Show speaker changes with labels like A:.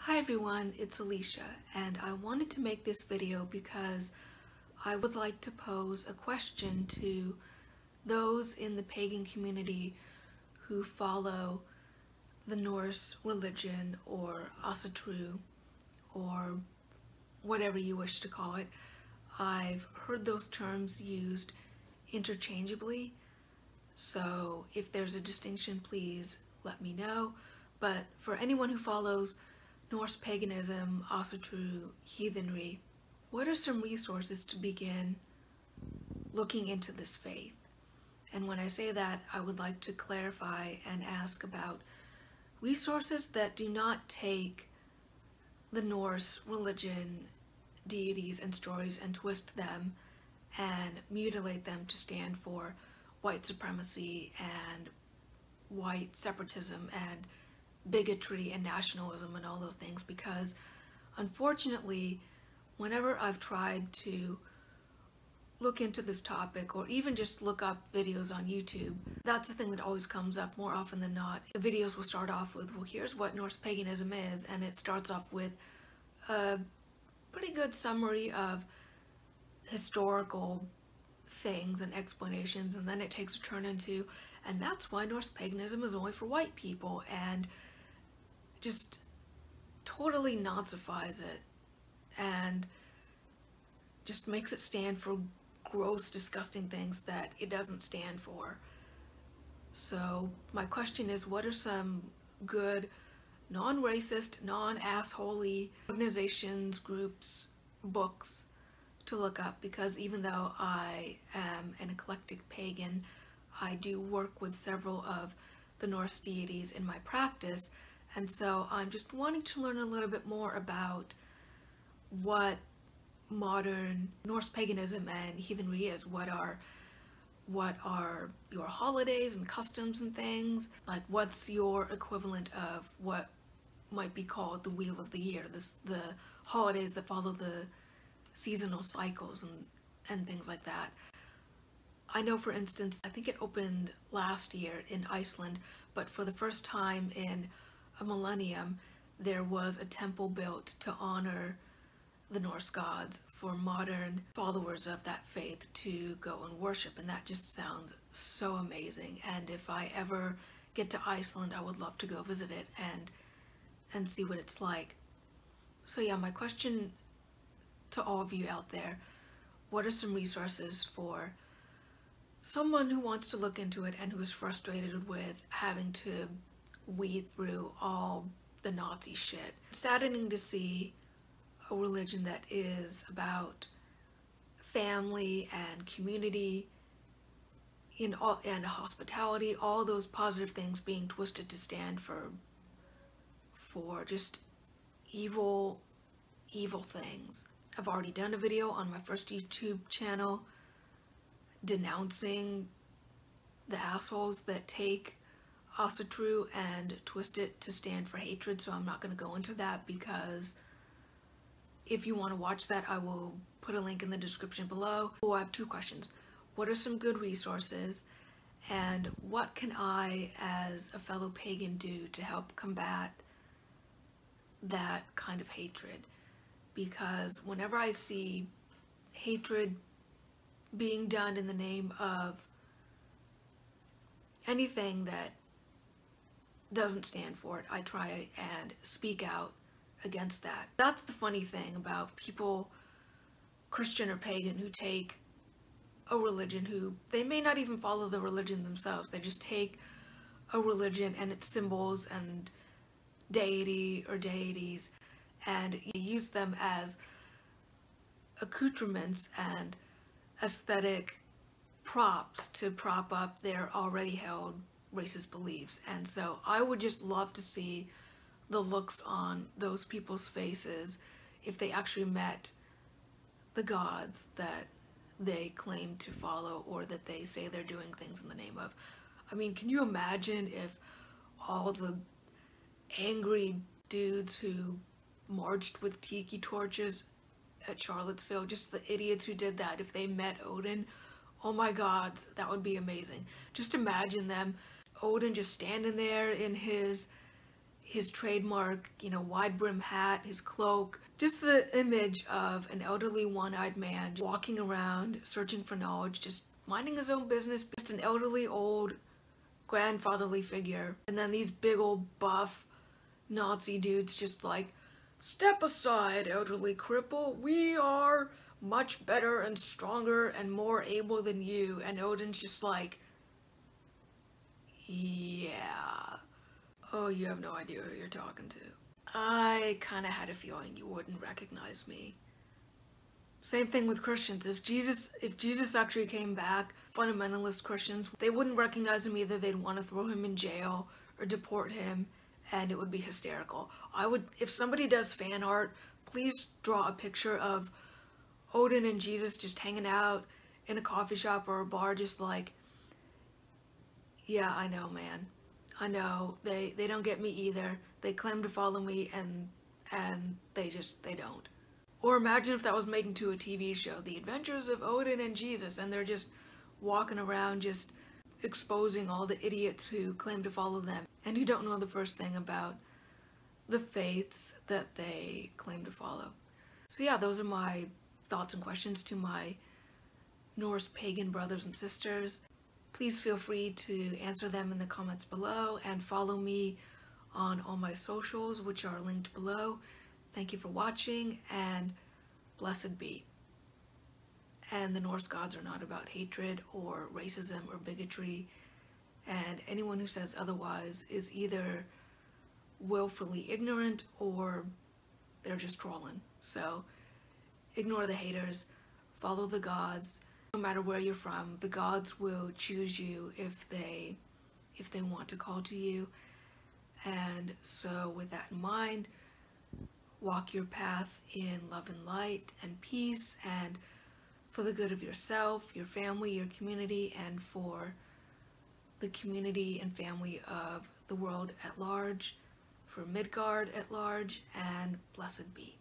A: Hi everyone, it's Alicia, and I wanted to make this video because I would like to pose a question to those in the pagan community who follow the Norse religion or Asatru or whatever you wish to call it. I've heard those terms used interchangeably, so if there's a distinction, please let me know. But for anyone who follows Norse paganism, Asatru, heathenry, what are some resources to begin looking into this faith? And when I say that, I would like to clarify and ask about resources that do not take the Norse religion, deities, and stories and twist them and mutilate them to stand for white supremacy and white separatism and bigotry and nationalism and all those things, because unfortunately whenever I've tried to look into this topic or even just look up videos on YouTube, that's the thing that always comes up more often than not. The videos will start off with, well, here's what Norse paganism is, and it starts off with a pretty good summary of historical things and explanations, and then it takes a turn into, and that's why Norse paganism is only for white people, and just totally Nazifies it and just makes it stand for gross, disgusting things that it doesn't stand for. So my question is, what are some good non-racist, non-assholey organizations, groups, books to look up? Because even though I am an eclectic pagan, I do work with several of the Norse deities in my practice, and so I'm just wanting to learn a little bit more about what modern Norse paganism and heathenry is. What are your holidays and customs and things? Like, what's your equivalent of what might be called the Wheel of the Year, the holidays that follow the seasonal cycles and things like that. I know, for instance, I think it opened last year in Iceland, but for the first time in a millennium, there was a temple built to honor the Norse gods for modern followers of that faith to go and worship, and that just sounds so amazing. And if I ever get to Iceland, I would love to go visit it and see what it's like. So yeah, my question to all of you out there, what are some resources for someone who wants to look into it and who is frustrated with having to weed through all the Nazi shit? It's saddening to see a religion that is about family and community and hospitality, all those positive things, being twisted to stand for just evil things. I've already done a video on my first YouTube channel denouncing the assholes that take Asatru and twist it to stand for hatred, so I'm not going to go into that, because if you want to watch that, I will put a link in the description below. Oh, I have two questions. What are some good resources, and what can I as a fellow pagan do to help combat that kind of hatred? Because whenever I see hatred being done in the name of anything that doesn't stand for it, I try and speak out against that. That's the funny thing about people, Christian or pagan, who take a religion, who they may not even follow the religion themselves. They just take a religion and its symbols and deity or deities and use them as accoutrements and aesthetic props to prop up their already held racist beliefs. And so I would just love to see the looks on those people's faces if they actually met the gods that they claim to follow, or that they say they're doing things in the name of. I mean, can you imagine if all the angry dudes who marched with tiki torches at Charlottesville, just the idiots who did that, if they met Odin? Oh my god, that would be amazing. Just imagine them, Odin just standing there in his his trademark, wide brim hat, his cloak, just the image of an elderly one-eyed man walking around searching for knowledge, just minding his own business, just an elderly old grandfatherly figure. And then these big old buff Nazi dudes just like, step aside, elderly cripple, we are much better and stronger and more able than you. And Odin's just like, yeah. Oh, you have no idea who you're talking to. I kind of had a feeling you wouldn't recognize me. Same thing with Christians. If Jesus actually came back, fundamentalist Christians, they wouldn't recognize him either. They'd want to throw him in jail or deport him, and it would be hysterical. If somebody does fan art, please draw a picture of Odin and Jesus just hanging out in a coffee shop or a bar, just like, yeah, I know, man. I know, they don't get me either. They claim to follow me and they don't. Or imagine if that was made into a TV show, The Adventures of Odin and Jesus, and they're just walking around just exposing all the idiots who claim to follow them and who don't know the first thing about the faiths that they claim to follow. So yeah, those are my thoughts and questions to my Norse pagan brothers and sisters. Please feel free to answer them in the comments below and follow me on all my socials, which are linked below. Thank you for watching, and blessed be. And the Norse gods are not about hatred or racism or bigotry, and anyone who says otherwise is either willfully ignorant or they're just trolling. So ignore the haters, follow the gods. No matter where you're from, the gods will choose you if they want to call to you. And so with that in mind, walk your path in love and light and peace, and for the good of yourself, your family, your community, and for the community and family of the world at large, for Midgard at large, and blessed be.